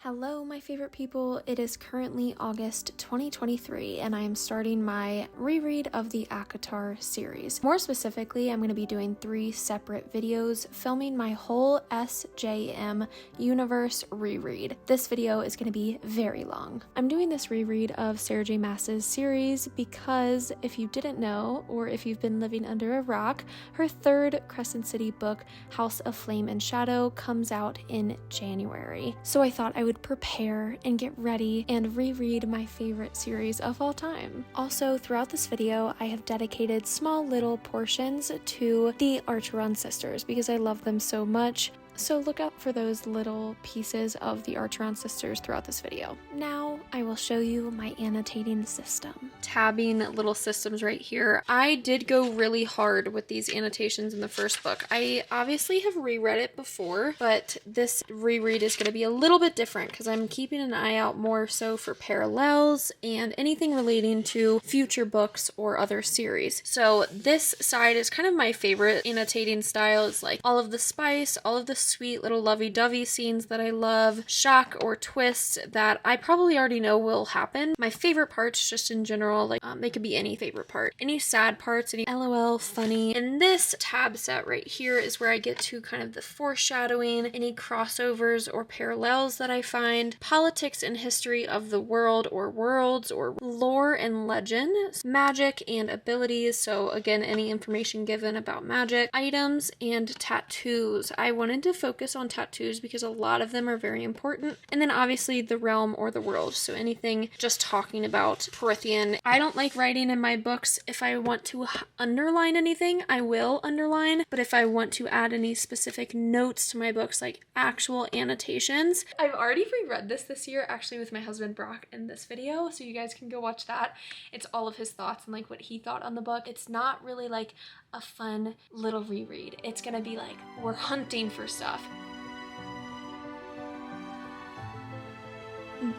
Hello, my favorite people. It is currently August 2023, and I am starting my reread of the ACOTAR series. More specifically, I'm going to be doing 3 separate videos filming my whole SJM universe reread. This video is going to be very long. I'm doing this reread of Sarah J. Maas's series because if you didn't know, or if you've been living under a rock, her 3rd Crescent City book, House of Flame and Shadow, comes out in January. So I thought I would prepare and get ready and reread my favorite series of all time. Also, throughout this video, I have dedicated small little portions to the Archeron sisters because I love them so much. So look out for those little pieces of the Archeron sisters throughout this video. Now I will show you my annotating system. Tabbing little systems right here. I did go really hard with these annotations in the first book. I obviously have reread it before, but this reread is going to be a little bit different because I'm keeping an eye out more so for parallels and anything relating to future books or other series. So this side is kind of my favorite annotating style. It's like all of the spice, all of the sweet little lovey-dovey scenes that I love, shock or twists that I probably already know will happen. My favorite parts just in general, like they could be any favorite part. Any sad parts, any LOL funny. And this tab set right here is where I get to kind of the foreshadowing, any crossovers or parallels that I find, politics and history of the world or worlds, or lore and legend, magic and abilities. So again, any information given about magic, items, and tattoos. I wanted to focus on tattoos because a lot of them are very important. And then obviously the realm or the world. So anything just talking about Prythian. I don't like writing in my books. If I want to underline anything, I will underline. But if I want to add any specific notes to my books, like actual annotations, I've already reread this year actually with my husband Brock in this video. So you guys can go watch that. It's all of his thoughts and like what he thought on the book. It's not really like a fun little reread. It's gonna be like we're hunting for stuff.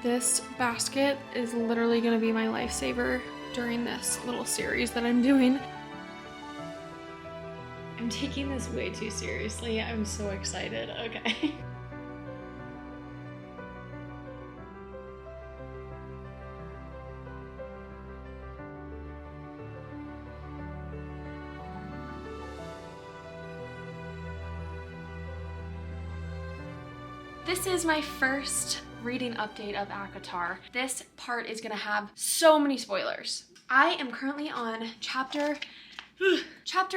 This basket is literally gonna be my lifesaver during this little series that I'm doing. I'm taking this way too seriously. I'm so excited. Okay. This is my first reading update of ACOTAR. This part is gonna have so many spoilers. I am currently on chapter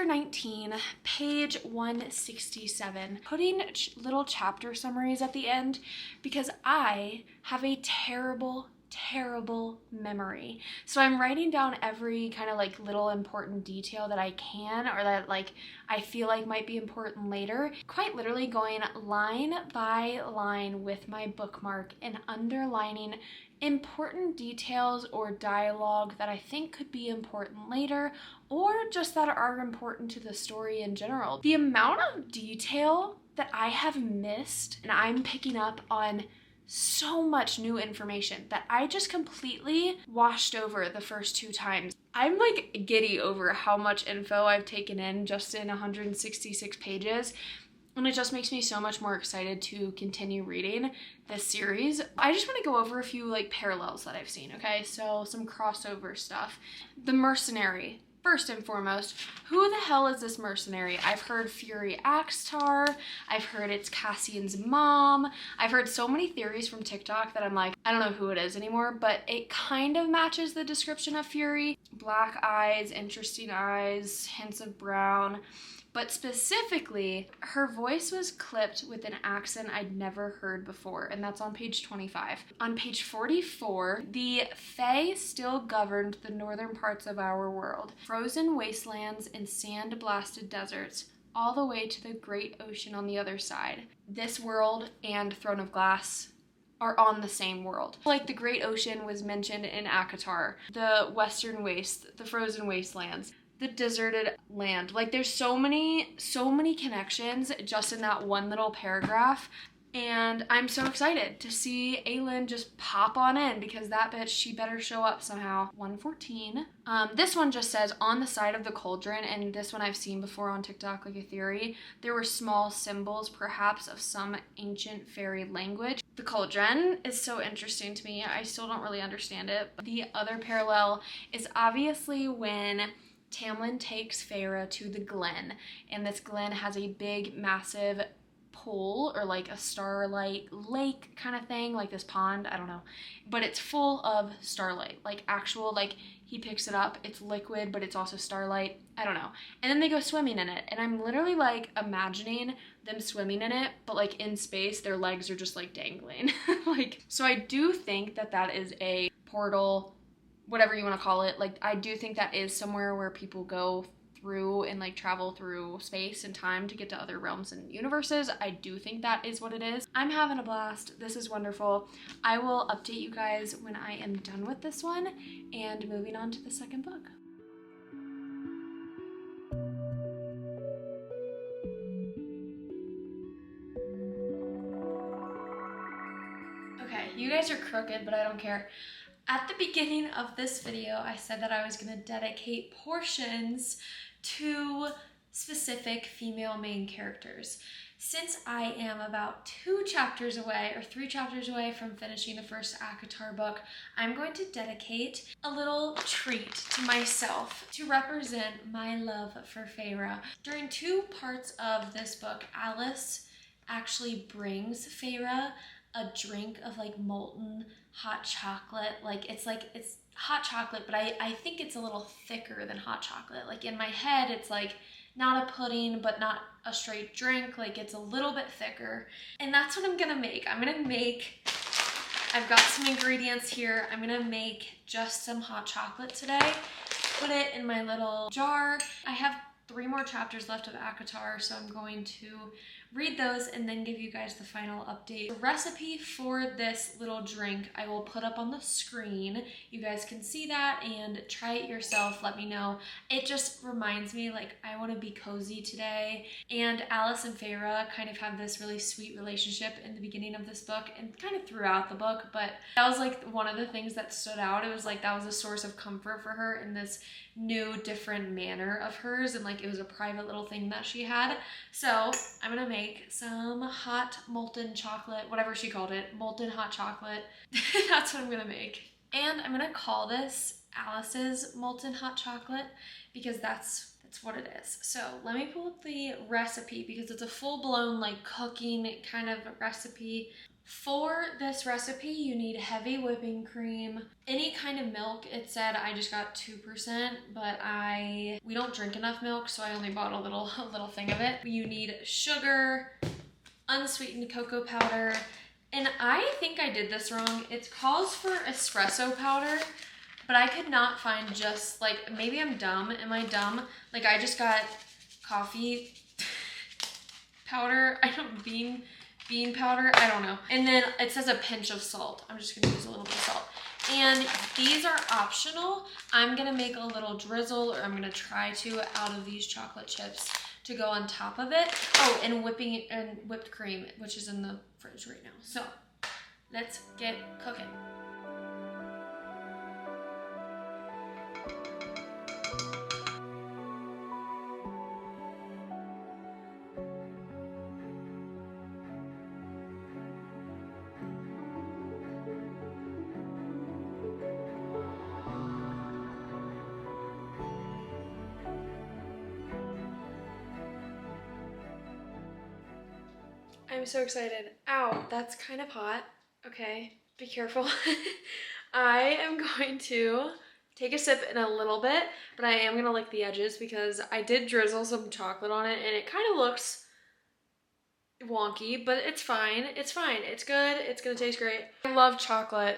19, page 167, putting little chapter summaries at the end because I have a terrible memory. So I'm writing down every kind of like little important detail that I can, or that like I feel like might be important later, quite literally going line by line with my bookmark and underlining important details or dialogue that I think could be important later, or just that are important to the story in general. The amount of detail that I have missed, and I'm picking up on so much new information that I just completely washed over the first 2 times. I'm like giddy over how much info I've taken in just in 166 pages. And it just makes me so much more excited to continue reading this series. I just want to go over a few like parallels that I've seen, okay? So some crossover stuff. The mercenary. First and foremost, who the hell is this mercenary? I've heard Fury Axtar. I've heard it's Cassian's mom. I've heard so many theories from TikTok that I'm like, I don't know who it is anymore, but it kind of matches the description of Fury. Black eyes, interesting eyes, hints of brown. But specifically, her voice was clipped with an accent I'd never heard before, and that's on page 25. On page 44, the Fae still governed the northern parts of our world. Frozen wastelands and sand-blasted deserts, all the way to the great ocean on the other side. This world and Throne of Glass are on the same world. Like the great ocean was mentioned in ACOTAR, the western waste, the frozen wastelands, the deserted land. Like there's so many connections just in that one little paragraph. And I'm so excited to see Elain just pop on in because that bitch, she better show up somehow. 114. This one just says on the side of the cauldron, and this one I've seen before on TikTok, like a theory, there were small symbols perhaps of some ancient fairy language. The cauldron is so interesting to me. I still don't really understand it. But the other parallel is obviously when Tamlin takes Feyre to the glen, and this glen has a big, massive pool or like a starlight lake kind of thing, like this pond, I don't know, but it's full of starlight, like actual, like he picks it up, it's liquid, but it's also starlight, I don't know. And then they go swimming in it, and I'm literally like imagining them swimming in it, but like in space, their legs are just like dangling. Like, so I do think that that is a portal, whatever you want to call it. Like, I do think that is somewhere where people go through and like travel through space and time to get to other realms and universes. I do think that is what it is. I'm having a blast. This is wonderful. I will update you guys when I am done with this one and moving on to the second book. Okay, you guys are crooked, but I don't care. At the beginning of this video, I said that I was going to dedicate portions to specific female main characters. Since I am about 2 chapters away or 3 chapters away from finishing the first ACOTAR book, I'm going to dedicate a little treat to myself to represent my love for Feyre. During 2 parts of this book, Alice actually brings Feyre a drink of like molten hot chocolate. It's hot chocolate, but I think it's a little thicker than hot chocolate. Like in my head, it's like not a pudding, but not a straight drink. Like it's a little bit thicker. And that's what I'm gonna make. I've got some ingredients here. I'm gonna make just some hot chocolate today. Put it in my little jar. I have 3 more chapters left of ACOTAR, so I'm going to read those and then give you guys the final update. The recipe for this little drink I will put up on the screen. You guys can see that and try it yourself. Let me know. It just reminds me, like, I want to be cozy today. And Alice and Feyre kind of have this really sweet relationship in the beginning of this book and kind of throughout the book, but that was like one of the things that stood out. It was like that was a source of comfort for her in this new, different manner of hers, and like it was a private little thing that she had. So I'm gonna make some hot molten chocolate, whatever she called it, molten hot chocolate. That's what I'm gonna make. And I'm gonna call this Alice's molten hot chocolate because that's what it is. So let me pull up the recipe because it's a full-blown like cooking kind of recipe. For this recipe, you need heavy whipping cream, any kind of milk. It said I just got 2%, but we don't drink enough milk, so I only bought a little thing of it. You need sugar, unsweetened cocoa powder, and I think I did this wrong. It calls for espresso powder, but I could not find just like, maybe I'm dumb. Am I dumb? Like I just got coffee powder. I don't bean powder, I don't know. And then it says a pinch of salt. I'm just gonna use a little bit of salt. And these are optional. I'm gonna make a little drizzle, or I'm gonna try to, out of these chocolate chips to go on top of it. Oh, and whipped cream, which is in the fridge right now. So let's get cooking. I'm so excited. Ow, that's kind of hot. Okay, be careful. I am going to take a sip in a little bit, but I am gonna lick the edges because I did drizzle some chocolate on it and it kind of looks wonky, but it's fine. It's fine. It's good. It's gonna taste great. I love chocolate.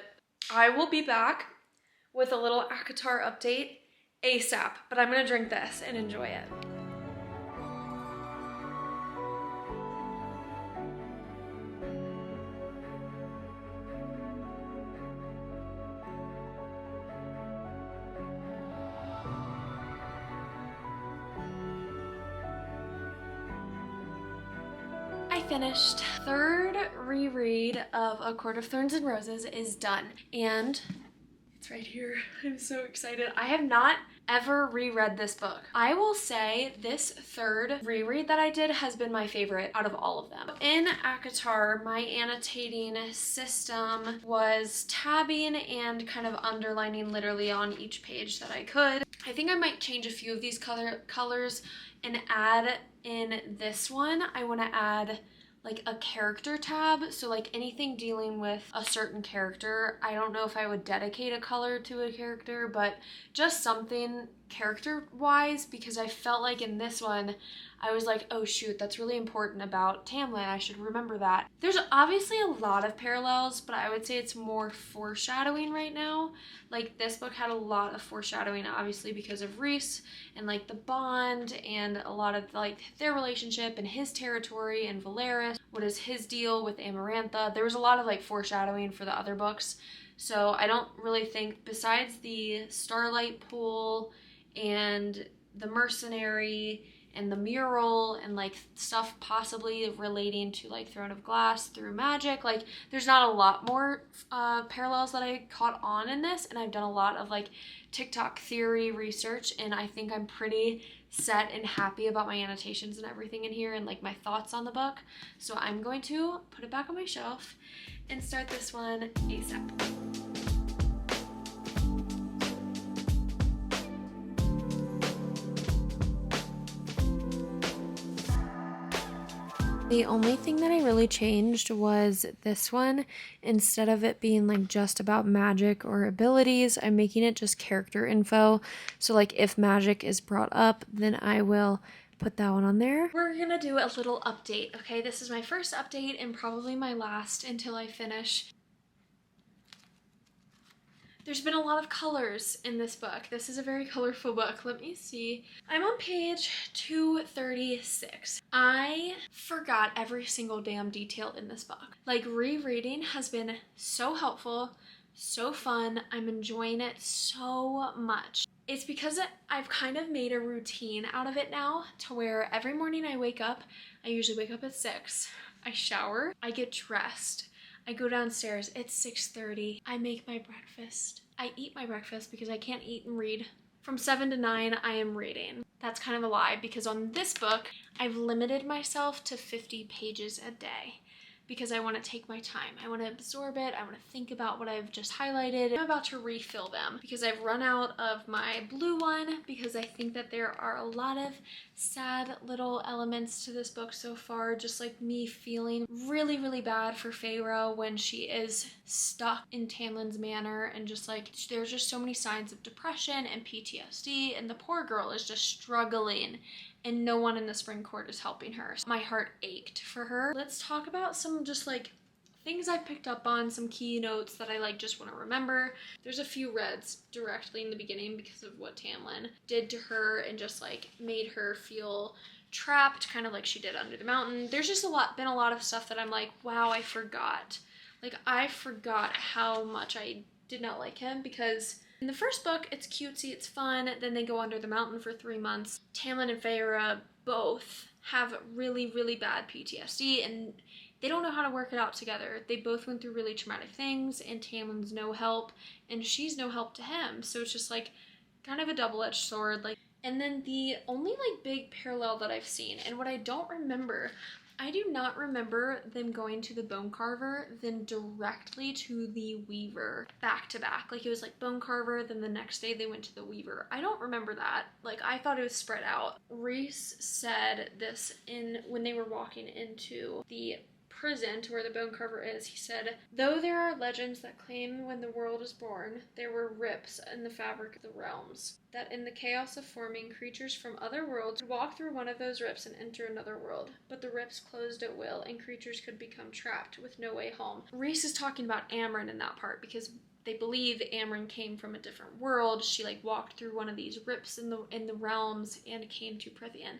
I will be back with a little ACOTAR update ASAP, but I'm gonna drink this and enjoy it. I finished. Third reread of A Court of Thorns and Roses is done, and it's right here. I'm so excited. I have not ever reread this book. I will say this third reread that I did has been my favorite out of all of them. In ACOTAR, my annotating system was tabbing and kind of underlining literally on each page that I could. I think I might change a few of these colors and add in this one. I want to add like a character tab, so like anything dealing with a certain character. I don't know if I would dedicate a color to a character, but just something character wise, because I felt like in this one I was like, oh shoot, that's really important about Tamlin, I should remember that. There's obviously a lot of parallels, but I would say it's more foreshadowing right now. Like this book had a lot of foreshadowing, obviously because of Rhys and like the bond and a lot of like their relationship and his territory and Valeris. What is his deal with Amarantha? There was a lot of like foreshadowing for the other books. So I don't really think, besides the Starlight Pool and the Mercenary and the mural and like stuff possibly relating to like Throne of Glass through magic, like there's not a lot more parallels that I caught on in this, and I've done a lot of like TikTok theory research, and I think I'm pretty set and happy about my annotations and everything in here and like my thoughts on the book. So I'm going to put it back on my shelf and start this one ASAP. The only thing that I really changed was this one. Instead of it being like just about magic or abilities, I'm making it just character info. So like if magic is brought up, then I will put that one on there. We're gonna do a little update, okay? This is my first update and probably my last until I finish. There's been a lot of colors in this book. This is a very colorful book. Let me see. I'm on page 236. I forgot every single damn detail in this book. Like, rereading has been so helpful, so fun. I'm enjoying it so much. It's because I've kind of made a routine out of it now, to where every morning I wake up, I usually wake up at 6. I shower, I get dressed. I go downstairs, it's 6:30. I make my breakfast. I eat my breakfast because I can't eat and read. From 7 to 9, I am reading. That's kind of a lie, because on this book, I've limited myself to 50 pages a day because I want to take my time. I want to absorb it. I want to think about what I've just highlighted. I'm about to refill them because I've run out of my blue one, because I think that there are a lot of sad little elements to this book so far, just like me feeling really, really bad for Feyre when she is stuck in Tamlin's manor, and just like there's just so many signs of depression and PTSD, and the poor girl is just struggling and no one in the Spring Court is helping her. My heart ached for her. Let's talk about some just like things I picked up on, some key notes that I like just want to remember. There's a few reds directly in the beginning because of what Tamlin did to her and just like made her feel trapped, kind of like she did under the mountain. There's just been a lot of stuff that I'm like, wow, I forgot. Like, I forgot how much I did not like him, because in the first book, it's cutesy, it's fun, then they go under the mountain for 3 months. Tamlin and Feyre both have really, really bad PTSD, and they don't know how to work it out together. They both went through really traumatic things, and Tamlin's no help, and she's no help to him. So it's just like kind of a double-edged sword. Like, and then the only like big parallel that I've seen, and what I don't remember, I do not remember them going to the Bone Carver, then directly to the Weaver, back to back. Like, it was like Bone Carver, then the next day they went to the Weaver. I don't remember that. Like, I thought it was spread out. Rhys said this when they were walking into the prison to where the Bone Carver is. He said, though there are legends that claim when the world is born, there were rips in the fabric of the realms, that in the chaos of forming, creatures from other worlds would walk through one of those rips and enter another world, but the rips closed at will, and creatures could become trapped with no way home. Rhys is talking about Amren in that part, because they believe Amren came from a different world. She like walked through one of these rips in the realms and came to Prythian.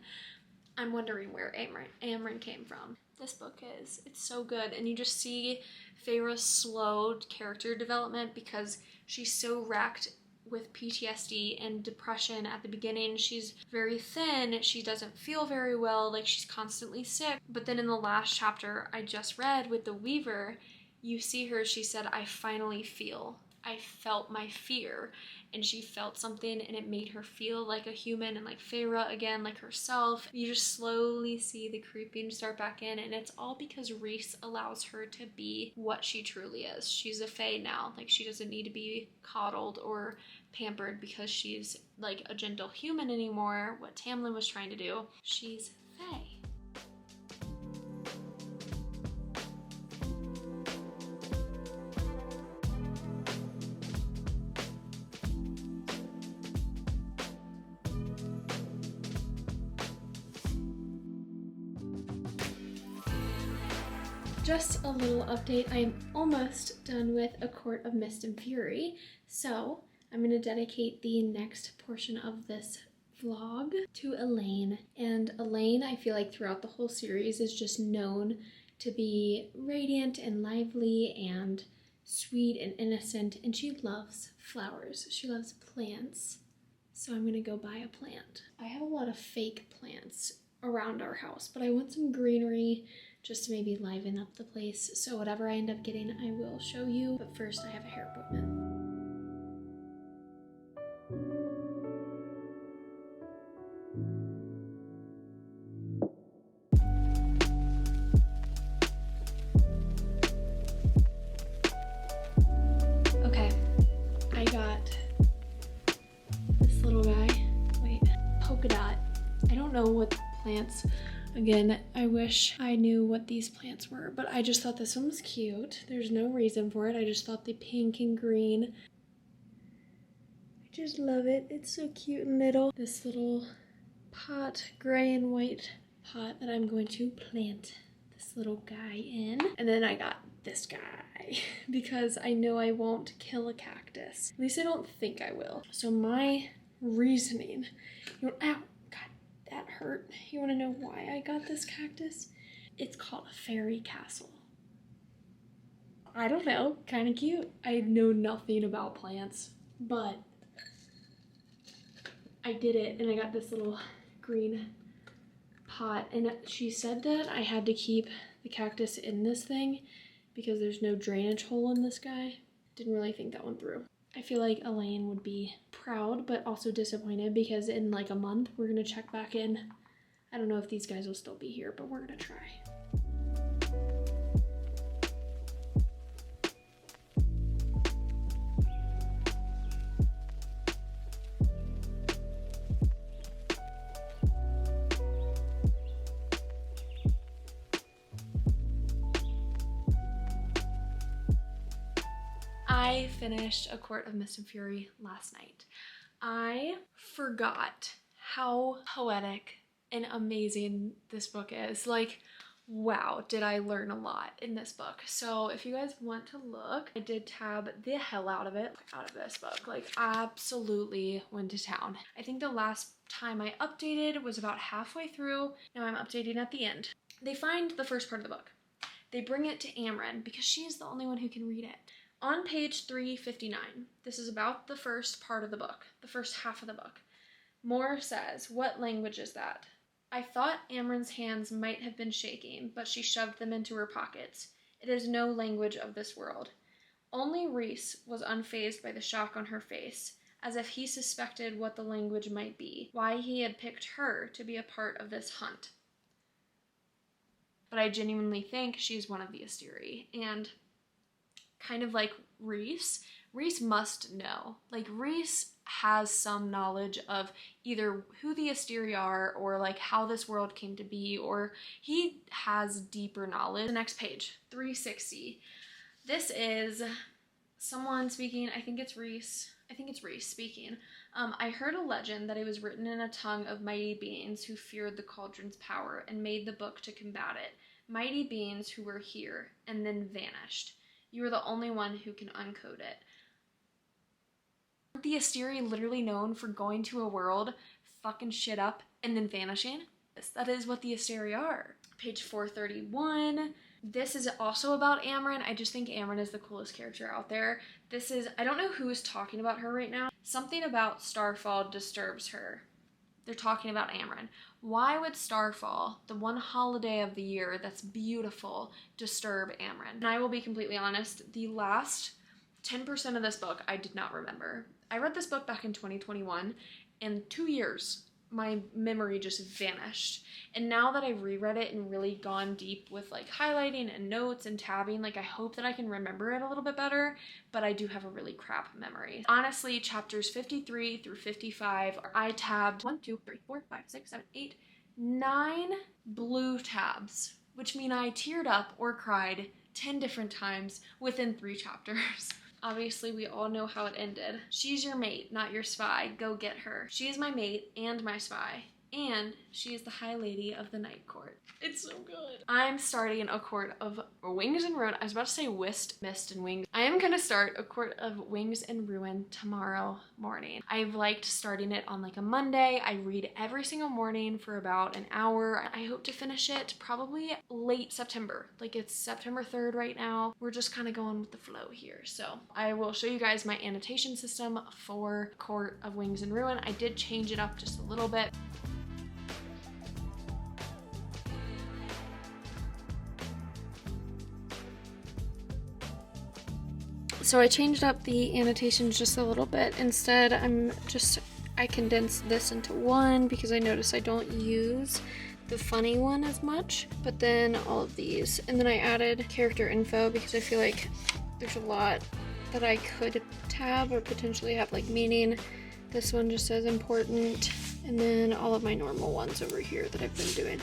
I'm wondering where Amren came from. This book it's so good, and you just see Feyre's slowed character development because she's so wrapped with PTSD and depression at the beginning. She's very thin, she doesn't feel very well, like she's constantly sick. But then in the last chapter I just read with the Weaver, you see her, she said, I finally feel. I felt my fear, and she felt something and it made her feel like a human and like Feyre again, like herself. You just slowly see the creeping start back in, and it's all because Rhys allows her to be what she truly is. She's a Fae now. Like, she doesn't need to be coddled or pampered because she's like a gentle human anymore, what Tamlin was trying to do. She's Fae. Just a little update, I am almost done with A Court of Mist and Fury, so I'm going to dedicate the next portion of this vlog to Elain. And Elain, I feel like throughout the whole series, is just known to be radiant and lively and sweet and innocent, and she loves flowers. She loves plants, so I'm going to go buy a plant. I have a lot of fake plants around our house, but I want some greenery just to maybe liven up the place. So whatever I end up getting, I will show you. But first, I have a hair appointment. Okay, I got this little guy. Wait, polka dot. I don't know what plants. Again, I wish I knew what these plants were, but I just thought this one was cute. There's no reason for it. I just thought the pink and green. I just love it. It's so cute and little. This little pot, gray and white pot that I'm going to plant this little guy in. And then I got this guy because I know I won't kill a cactus. At least I don't think I will. So my reasoning, ow. That hurt. You want to know why I got this cactus? It's called a fairy castle. I don't know, kind of cute. I know nothing about plants, but I did it, and I got this little green pot, and she said that I had to keep the cactus in this thing because there's no drainage hole in this guy. Didn't really think that one through. I feel like Elain would be proud, but also disappointed because in like a month, we're gonna check back in. I don't know if these guys will still be here, but we're gonna try. I finished A Court of Mist and Fury last night. I forgot how poetic and amazing this book is. Like, wow, did I learn a lot in this book. So if you guys want to look, I did tab the hell out of this book. Like, absolutely went to town. I think the last time I updated was about halfway through. Now I'm updating at the end. They find the first part of the book. They bring it to Amren because she's the only one who can read it. On page 359, this is about the first part of the book, the first half of the book. Moore says, "What language is that?" I thought Amren's hands might have been shaking, but she shoved them into her pockets. It is no language of this world. Only Rhys was unfazed by the shock on her face, as if he suspected what the language might be, why he had picked her to be a part of this hunt. But I genuinely think she's one of the Asteri, and kind of like Rhys must know. Like, Rhys has some knowledge of either who the Asteri are or like how this world came to be, or he has deeper knowledge. The next page, 360. This is someone speaking. I think it's Rhys speaking. I heard a legend that it was written in a tongue of mighty beings who feared the cauldron's power and made the book to combat it. Mighty beings who were here and then vanished. You are the only one who can uncode it. Aren't the Asteri literally known for going to a world, fucking shit up, and then vanishing? That is what the Asteri are. Page 431. This is also about Amren. I just think Amren is the coolest character out there. I don't know who is talking about her right now. Something about starfall disturbs her. They're talking about Amren. Why would starfall, the one holiday of the year that's beautiful, disturb Amren? And I will be completely honest, the last 10% of this book I did not remember. I read this book back in 2021, and 2 years, my memory just vanished. And now that I've reread it and really gone deep with like highlighting and notes and tabbing, like I hope that I can remember it a little bit better, but I do have a really crap memory. Honestly, chapters 53 through 55, I tabbed 1, 2, 3, 4, 5, 6, 7, 8, 9 blue tabs, which mean I teared up or cried 10 different times within 3 chapters. Obviously, we all know how it ended. She's your mate, not your spy. Go get her. She is my mate and my spy. And she is the High Lady of the Night Court. It's so good. I'm starting a Court of Wings and Ruin. I was about to say Mist, and Wings. I am gonna start a Court of Wings and Ruin tomorrow morning. I've liked starting it on like a Monday. I read every single morning for about an hour. I hope to finish it probably late September. Like it's September 3rd right now. We're just kind of going with the flow here. So I will show you guys my annotation system for Court of Wings and Ruin. I did change it up just a little bit. So I changed up the annotations just a little bit. Instead, I condensed this into one because I noticed I don't use the funny one as much, but then all of these. And then I added character info because I feel like there's a lot that I could tab or potentially have like meaning. This one just says important, and then all of my normal ones over here that I've been doing.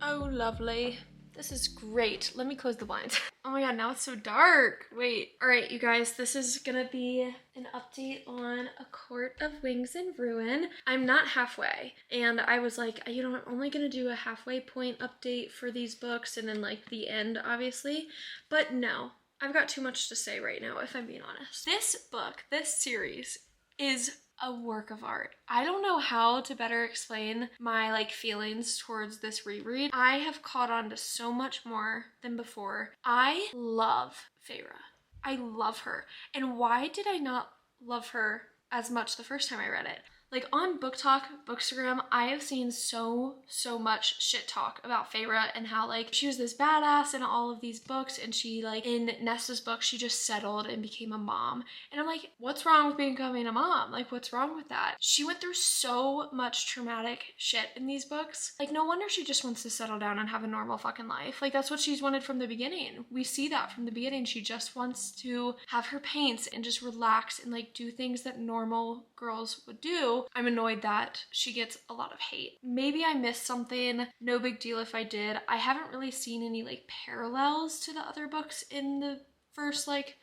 Oh, lovely. This is great. Let me close the blinds. Oh my god, now it's so dark. Wait. All right, you guys, this is gonna be an update on A Court of Wings and Ruin. I'm not halfway, and I was like, you know, I'm only gonna do a halfway point update for these books and then like the end, obviously. But no, I've got too much to say right now, if I'm being honest. This book, this series, is a work of art. I don't know how to better explain my like feelings towards this reread. I have caught on to so much more than before. I love Feyre. I love her. And why did I not love her as much the first time I read it? Like on Book Talk, Bookstagram, I have seen so much shit talk about Feyre and how like she was this badass in all of these books, and she like in Nesta's book she just settled and became a mom. And I'm like, what's wrong with becoming a mom? Like what's wrong with that? She went through so much traumatic shit in these books. Like no wonder she just wants to settle down and have a normal fucking life. Like that's what she's wanted from the beginning. We see that from the beginning. She just wants to have her paints and just relax and like do things that normal girls would do. I'm annoyed that she gets a lot of hate. Maybe I missed something. No big deal if I did. I haven't really seen any like parallels to the other books in the first like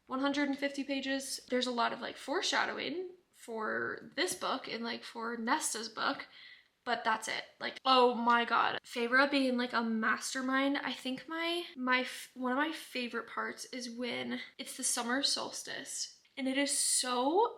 150 pages. There's a lot of like foreshadowing for this book and like for Nesta's book, but that's it. Like, oh my god, Feyre being like a mastermind. I think one of my favorite parts is when it's the summer solstice, and it is so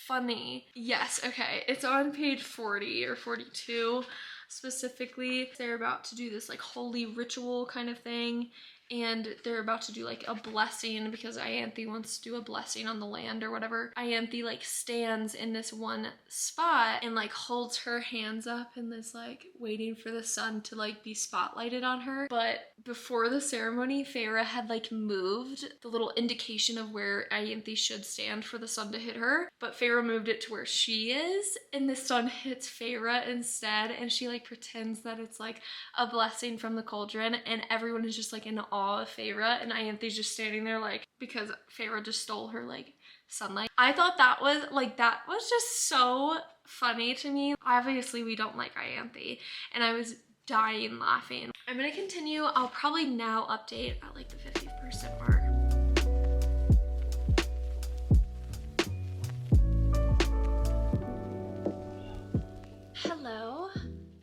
funny. Yes, okay, it's on page 40 or 42 specifically. They're about to do this like holy ritual kind of thing, and they're about to do like a blessing because Ianthe wants to do a blessing on the land or whatever. Ianthe like stands in this one spot and like holds her hands up and is like waiting for the sun to like be spotlighted on her. But before the ceremony, Feyre had like moved the little indication of where Ianthe should stand for the sun to hit her, but Feyre moved it to where she is, and the sun hits Feyre instead, and she like pretends that it's like a blessing from the cauldron, and everyone is just like in awe of Feyre, and Ianthe's just standing there like, because Feyre just stole her like sunlight. I thought that was just so funny to me. Obviously we don't like Ianthe, and I was dying laughing. I'm gonna continue. I'll probably now update at like the 50% mark. Hello.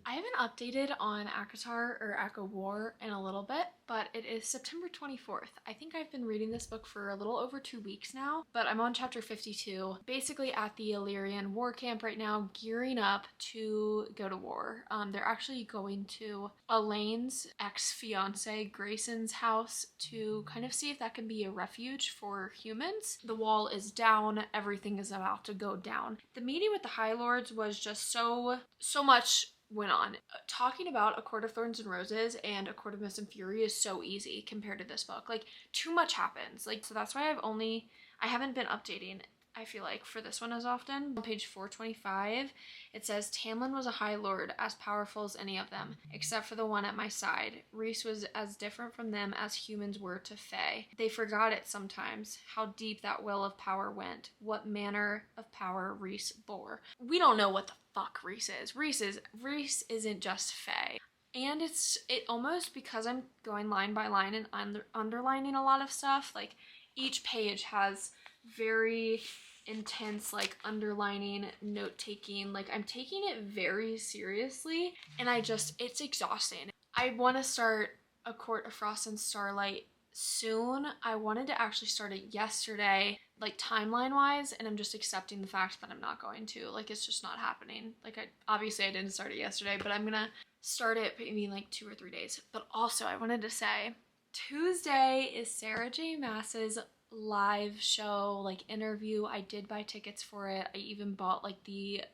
I haven't updated on ACOTAR or ACOWAR in a little bit, but it is September 24th. I think I've been reading this book for a little over 2 weeks now, but I'm on chapter 52, basically at the Illyrian war camp right now, gearing up to go to war. They're actually going to Elain's ex-fiance Grayson's house to kind of see if that can be a refuge for humans. The wall is down, everything is about to go down. The meeting with the High Lords was just so much went on. Talking about A Court of Thorns and Roses and A Court of Mist and Fury is so easy compared to this book. Like, too much happens. Like, so that's why I haven't been updating, I feel like, for this one as often. On page 425, it says, Tamlin was a High Lord, as powerful as any of them, except for the one at my side. Rhys was as different from them as humans were to Fae. They forgot it sometimes, how deep that well of power went, what manner of power Rhys bore. We don't know what the fuck Rhys is. Rhys isn't just Fae. And it almost, because I'm going line by line and underlining a lot of stuff, like each page has very intense like underlining, note taking. Like, I'm taking it very seriously, and it's exhausting. I want to start A Court of Frost and Starlight soon. I wanted to actually start it yesterday, like timeline wise, and I'm just accepting the fact that I'm not going to. Like, it's just not happening. Like, obviously I didn't start it yesterday, but I'm gonna start it maybe in like 2 or 3 days. But also I wanted to say Tuesday is Sarah J. Maas's live show, like interview. I did buy tickets for it. I even bought like the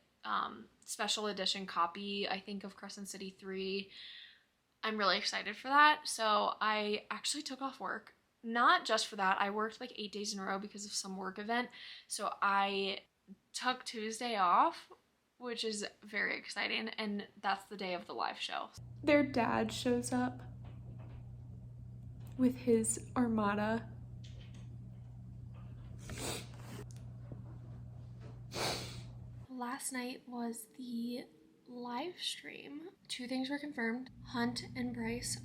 special edition copy, I think, of Crescent City 3. I'm really excited for that. So I actually took off work, not just for that. I worked like 8 days in a row because of some work event. So I took Tuesday off, which is very exciting. And that's the day of the live show. Their dad shows up with his armada. Last night was the live stream. 2 things were confirmed. Hunt and Bryce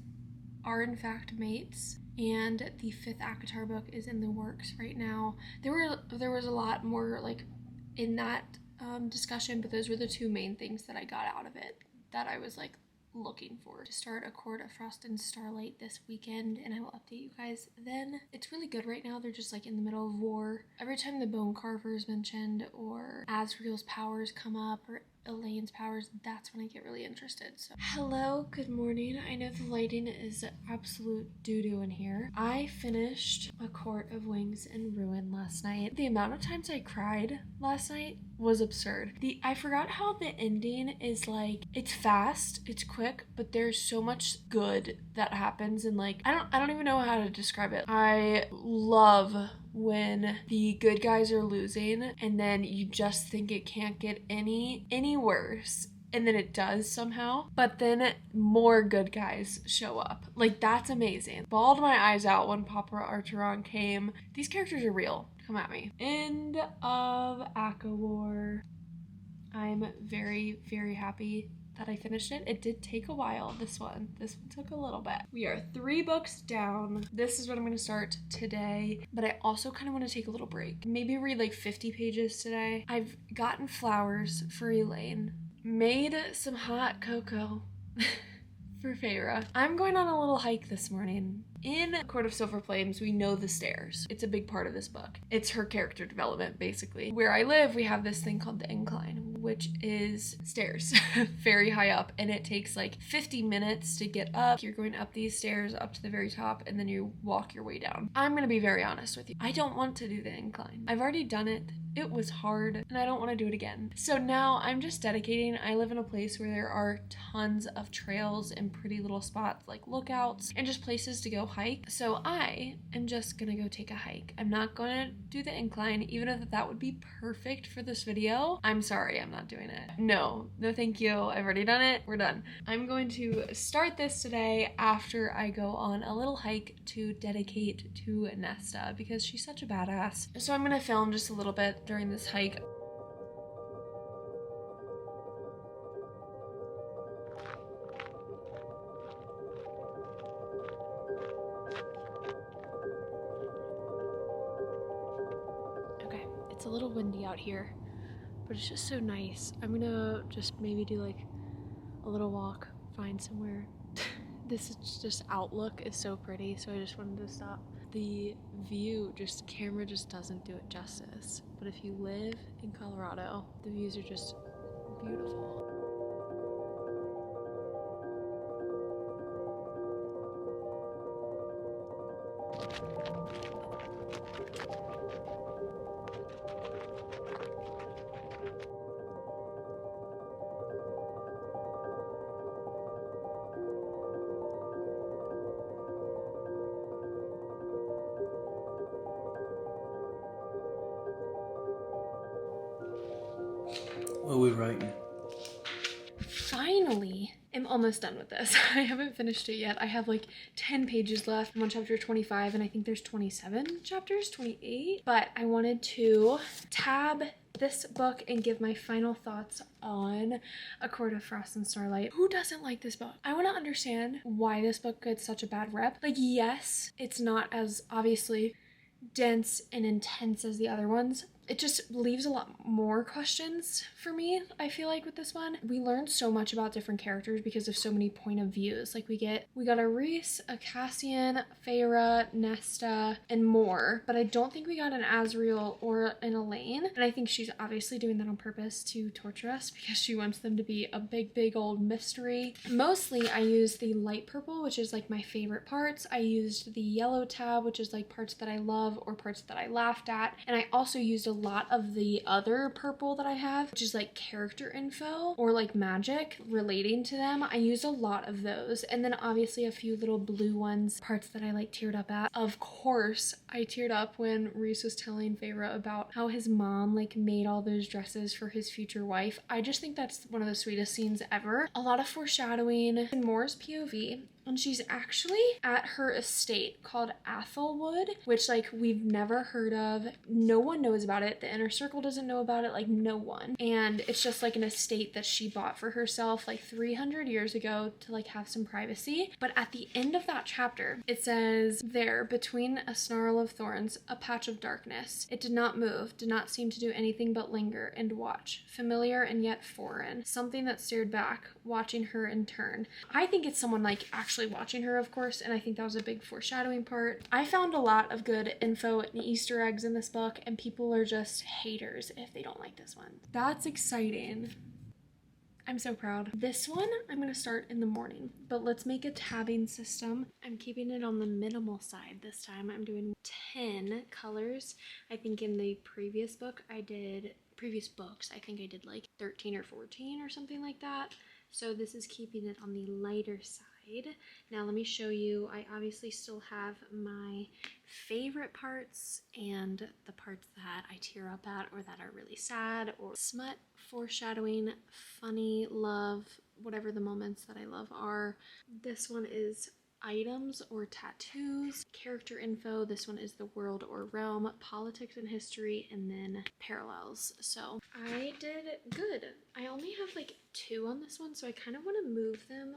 are in fact mates, and the 5th ACOTAR book is in the works right now. There was a lot more like in that discussion, but those were the 2 main things that I got out of it that I was like looking for. To start A Court of Frost and Starlight this weekend, and I will update you guys then. It's really good right now. They're just like in the middle of war. Every time the Bone Carver is mentioned, or Asriel's powers come up, or Elain's powers, that's when I get really interested. So hello, good morning. I know the lighting is absolute doo-doo in here. I finished A Court of Wings and Ruin last night. The amount of times I cried last night was absurd. I forgot how the ending is like, it's fast, it's quick, but there's so much good that happens, and like I don't even know how to describe it. I love when the good guys are losing and then you just think it can't get any worse, and then it does somehow, but then more good guys show up. Like, that's amazing. Bawled my eyes out when Papa Archeron came. These characters are real. Come at me. End of ACOWAR. I'm very, very happy that I finished it. It did take a while, this one took a little bit. We are 3 books down. This is what I'm gonna start today, but I also kind of want to take a little break. Maybe read like 50 pages today. I've gotten flowers for Elain, made some hot cocoa for Feyre. I'm going on a little hike this morning. In Court of Silver Flames, we know the stairs. It's a big part of this book. It's her character development, basically. Where I live, we have this thing called the incline, which is stairs very high up, and it takes like 50 minutes to get up. You're going up these stairs up to the very top, and then you walk your way down. I'm gonna be very honest with you. I don't want to do the incline. I've already done it. It was hard, and I don't want to do it again. So now I'm just dedicating. I live in a place where there are tons of trails and pretty little spots like lookouts and just places to go hike. So I am just gonna go take a hike. I'm not gonna do the incline, even if that would be perfect for this video. I'm sorry, I'm not doing it. No thank you. I've already done it. We're done. I'm going to start this today after I go on a little hike to dedicate to Nesta, because she's such a badass. So I'm gonna film just a little bit during this hike. Okay, it's a little windy out here, but it's just so nice. I'm gonna just maybe do like a little walk, find somewhere. This is just outlook is so pretty, so I just wanted to stop. The view, camera just doesn't do it justice. But if you live in Colorado, the views are just beautiful. What are we writing? Finally, I'm almost done with this. I haven't finished it yet. I have like 10 pages left. I'm on chapter 25 and I think there's 27 chapters, 28. But I wanted to tab this book and give my final thoughts on A Court of Frost and Starlight. Who doesn't like this book? I want to understand why this book gets such a bad rep. Like, yes, it's not as obviously dense and intense as the other ones. It just leaves a lot more questions for me, I feel like, with this one. We learned so much about different characters because of so many point of views. Like, we got a Rhys, a Cassian, Feyre, Nesta, and more. But I don't think we got an Azriel or an Elain. And I think she's obviously doing that on purpose to torture us because she wants them to be a big, big old mystery. Mostly, I used the light purple, which is like my favorite parts. I used the yellow tab, which is like parts that I love or parts that I laughed at. And I also used a lot of the other purple that I have, which is like character info or like magic relating to them. I used a lot of those, and then obviously a few little blue ones, parts that I like teared up at. Of course, I teared up when Rhys was telling Feyre about how his mom like made all those dresses for his future wife. I just think that's one of the sweetest scenes ever. A lot of foreshadowing in Moore's POV. And she's actually at her estate called Athelwood, which like we've never heard of. No one knows about it. The inner circle doesn't know about it, like no one. And it's just like an estate that she bought for herself like 300 years ago to like have some privacy. But at the end of that chapter, it says, "There, between a snarl of thorns, a patch of darkness. It did not move, did not seem to do anything but linger and watch, familiar and yet foreign. Something that stared back, watching her in turn." I think it's someone like actually watching her, of course, and I think that was a big foreshadowing part. I found a lot of good info and Easter eggs in this book, and people are just haters if they don't like this one. That's exciting. I'm so proud. This one I'm going to start in the morning, but let's make a tabbing system. I'm keeping it on the minimal side this time. I'm doing 10 colors. I think in the previous books, I did like 13 or 14 or something like that. So this is keeping it on the lighter side. Now let me show you. I obviously still have my favorite parts and the parts that I tear up at or that are really sad or smut, foreshadowing, funny, love, whatever the moments that I love are. This one is items or tattoos, character info. This one is the world or realm, politics and history, and then parallels. So I did good. I only have like 2 on this one, so I kind of want to move them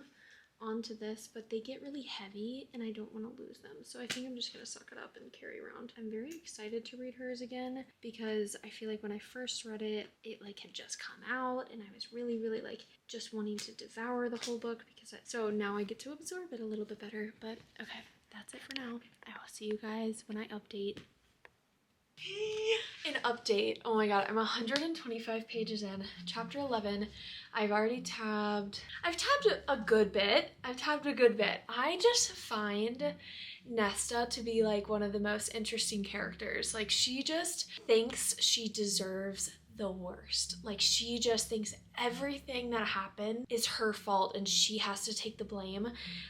onto this, but they get really heavy and I don't want to lose them. So I think I'm just going to suck it up and carry around. I'm very excited to read hers again because I feel like when I first read it, it like had just come out and I was really, really like just wanting to devour the whole book because so now I get to absorb it a little bit better. But okay, that's it for now. I will see you guys when I update. An update. Oh my god, I'm 125 pages in. Chapter 11. I've tabbed a good bit. I just find Nesta to be like one of the most interesting characters. Like, she just thinks she deserves the worst. Like, she just thinks everything that happened is her fault and she has to take the blame.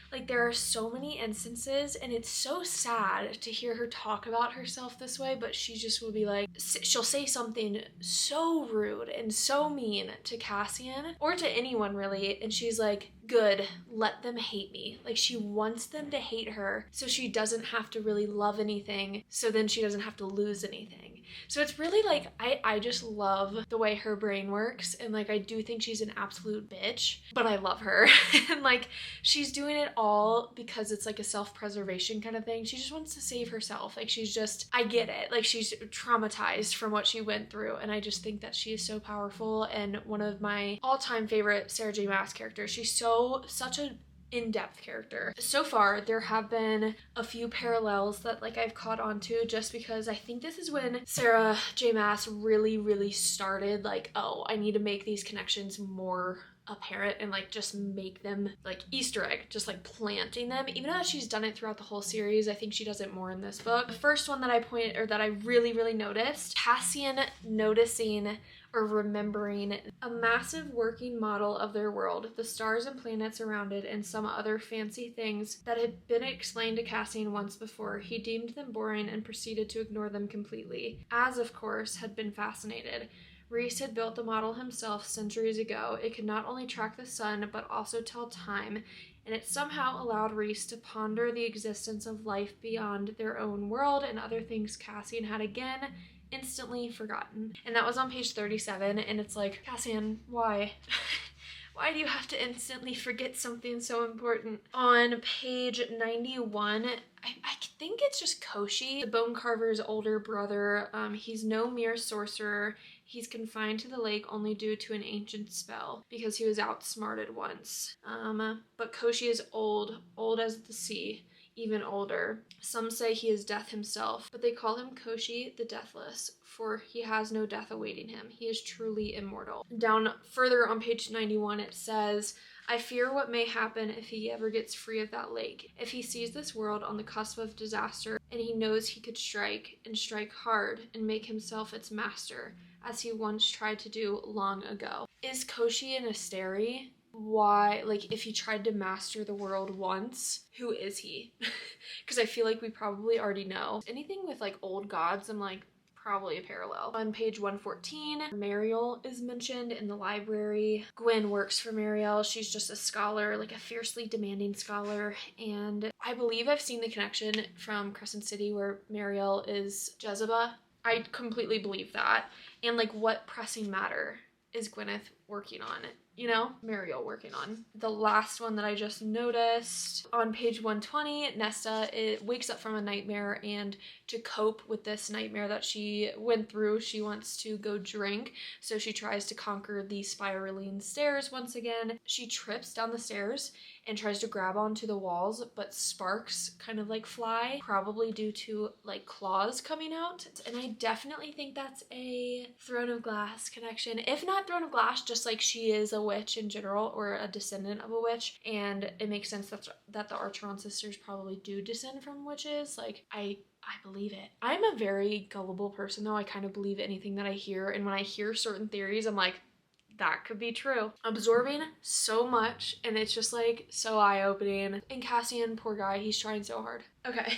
Like, there are so many instances and it's so sad to hear her talk about herself this way, but she just will be like, she'll say something so rude and so mean to Cassian or to anyone really, and she's like, good, let them hate me. Like, she wants them to hate her so she doesn't have to really love anything, so then she doesn't have to lose anything. So it's really like, I just love the way her brain works, and like I do think she's an absolute bitch, but I love her. And like she's doing it all because it's like a self-preservation kind of thing. She just wants to save herself. Like she's just, I get it, like she's traumatized from what she went through, and I just think that she is so powerful and one of my all-time favorite Sarah J Maas characters. She's such a in-depth character. So far, there have been a few parallels that like I've caught on to, just because I think this is when Sarah J Maas really started like, oh, I need to make these connections more apparent and like just make them like Easter egg, just like planting them. Even though she's done it throughout the whole series, I think she does it more in this book. The first one that I really noticed, Cassian noticing or remembering a massive working model of their world, the stars and planets around it, and some other fancy things that had been explained to Cassian once before. He deemed them boring and proceeded to ignore them completely, as of course had been fascinated. Rhys had built the model himself centuries ago. It could not only track the sun, but also tell time, and it somehow allowed Rhys to ponder the existence of life beyond their own world and other things Cassian had again instantly forgotten. And that was on page 37, and it's like, Cassian, why? Why do you have to instantly forget something so important? On page 91, I think it's just Koshi, the bone carver's older brother. He's no mere sorcerer. He's confined to the lake only due to an ancient spell because he was outsmarted once. But Koshi is old as the sea, even older. Some say he is death himself, but they call him Koshi the Deathless, for he has no death awaiting him. He is truly immortal. Down further on page 91, it says, I fear what may happen if he ever gets free of that lake. If he sees this world on the cusp of disaster, and he knows he could strike, and strike hard, and make himself its master, as he once tried to do long ago. Is Koshi an Asteri? Why, like, if he tried to master the world once, who is he? Because I feel like we probably already know. Anything with like old gods, I'm like, probably a parallel. On page 114, Mariel is mentioned in the library. Gwen works for Mariel. She's just a scholar, like a fiercely demanding scholar, and I believe I've seen the connection from Crescent City where Mariel is Jezebel. I completely believe that. And like, what pressing matter is Gwyneth working on? You know, Mariel working on. The last one that I just noticed, on page 120, Nesta wakes up from a nightmare, and to cope with this nightmare that she went through, she wants to go drink. So she tries to conquer the spiraling stairs once again. She trips down the stairs and tries to grab onto the walls, but sparks kind of like fly, probably due to like claws coming out. And I definitely think that's a Throne of Glass connection. If not Throne of Glass, just like she is a witch in general, or a descendant of a witch, and it makes sense that the Archeron sisters probably do descend from witches. Like, I believe it. I'm a very gullible person though. I kind of believe anything that I hear, and when I hear certain theories, I'm like, that could be true. Absorbing so much, and it's just like so eye-opening. And Cassian, poor guy, he's trying so hard. Okay,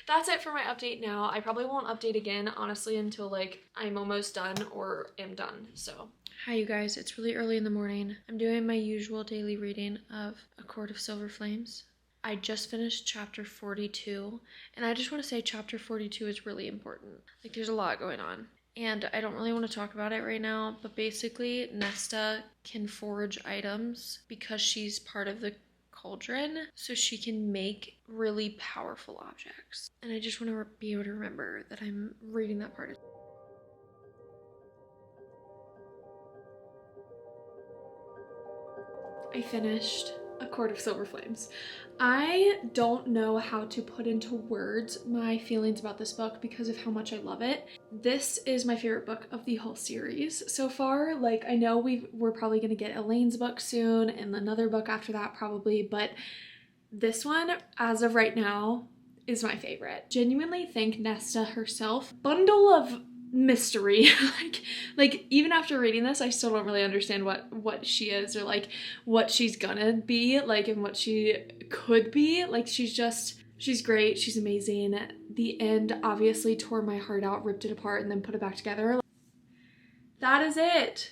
that's it for my update now. I probably won't update again, honestly, until like I'm almost done or am done, so. Hi you guys, it's really early in the morning. I'm doing my usual daily reading of A Court of Silver Flames. I just finished chapter 42, and I just want to say chapter 42 is really important. Like, there's a lot going on. And I don't really want to talk about it right now, but basically Nesta can forge items because she's part of the cauldron, so she can make really powerful objects. And I just want to be able to remember that I'm reading that part. I finished A Court of Silver Flames. I don't know how to put into words my feelings about this book because of how much I love it. This is my favorite book of the whole series so far. Like, I know we're probably gonna get Elain's book soon and another book after that probably, but this one, as of right now, is my favorite. Genuinely think Nesta herself, bundle of mystery. like even after reading this, I still don't really understand what she is, or like what she's gonna be, like, and what she could be. Like, she's great, she's amazing. The end obviously tore my heart out, ripped it apart, and then put it back together. That is it.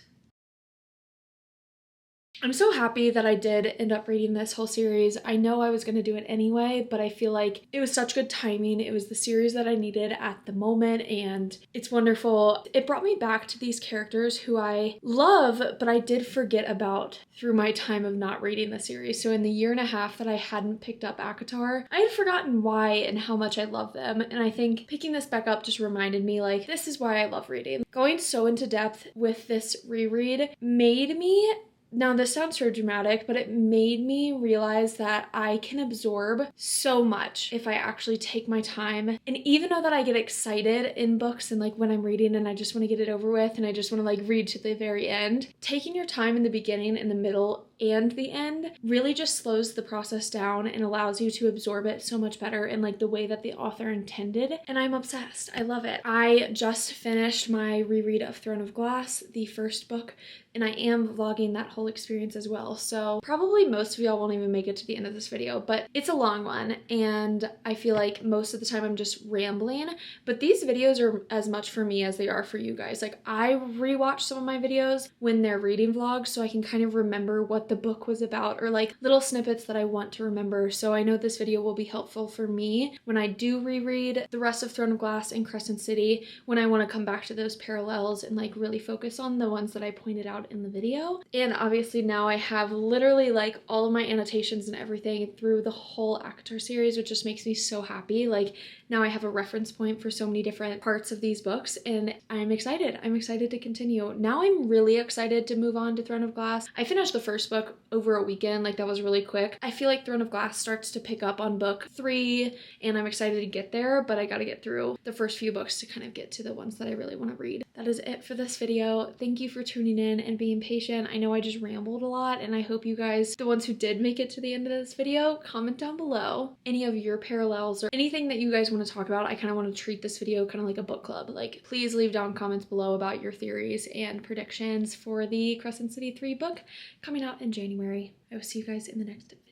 I'm so happy that I did end up reading this whole series. I know I was going to do it anyway, but I feel like it was such good timing. It was the series that I needed at the moment, and it's wonderful. It brought me back to these characters who I love, but I did forget about through my time of not reading the series. So in the year and a half that I hadn't picked up ACOTAR, I had forgotten why and how much I love them. And I think picking this back up just reminded me, like, this is why I love reading. Going so into depth with this reread made me, now this sounds so dramatic, but it made me realize that I can absorb so much if I actually take my time. And even though that I get excited in books and like when I'm reading and I just want to get it over with and I just want to like read to the very end, taking your time in the beginning, in the middle, and the end really just slows the process down and allows you to absorb it so much better in like the way that the author intended. And I'm obsessed. I love it. I just finished my reread of Throne of Glass, the first book, and I am vlogging that whole experience as well. So probably most of y'all won't even make it to the end of this video, but it's a long one and I feel like most of the time I'm just rambling, but these videos are as much for me as they are for you guys. Like I rewatch some of my videos when they're reading vlogs so I can kind of remember what the book was about or like little snippets that I want to remember. So I know this video will be helpful for me when I do reread the rest of Throne of Glass and Crescent City, when I want to come back to those parallels and like really focus on the ones that I pointed out in the video. And obviously now I have literally like all of my annotations and everything through the whole ACOTAR series, which just makes me so happy. Like now I have a reference point for so many different parts of these books and I'm excited. I'm excited to continue. Now I'm really excited to move on to Throne of Glass. I finished the first book over a weekend, like that was really quick. I feel like Throne of Glass starts to pick up on book 3 and I'm excited to get there, but I gotta get through the first few books to kind of get to the ones that I really want to read. That is it for this video. Thank you for tuning in and being patient. I know I just rambled a lot and I hope you guys, the ones who did make it to the end of this video, comment down below any of your parallels or anything that you guys want to talk about. I kind of want to treat this video kind of like a book club. Like please leave down comments below about your theories and predictions for the Crescent City 3 book coming out in January. I will see you guys in the next video.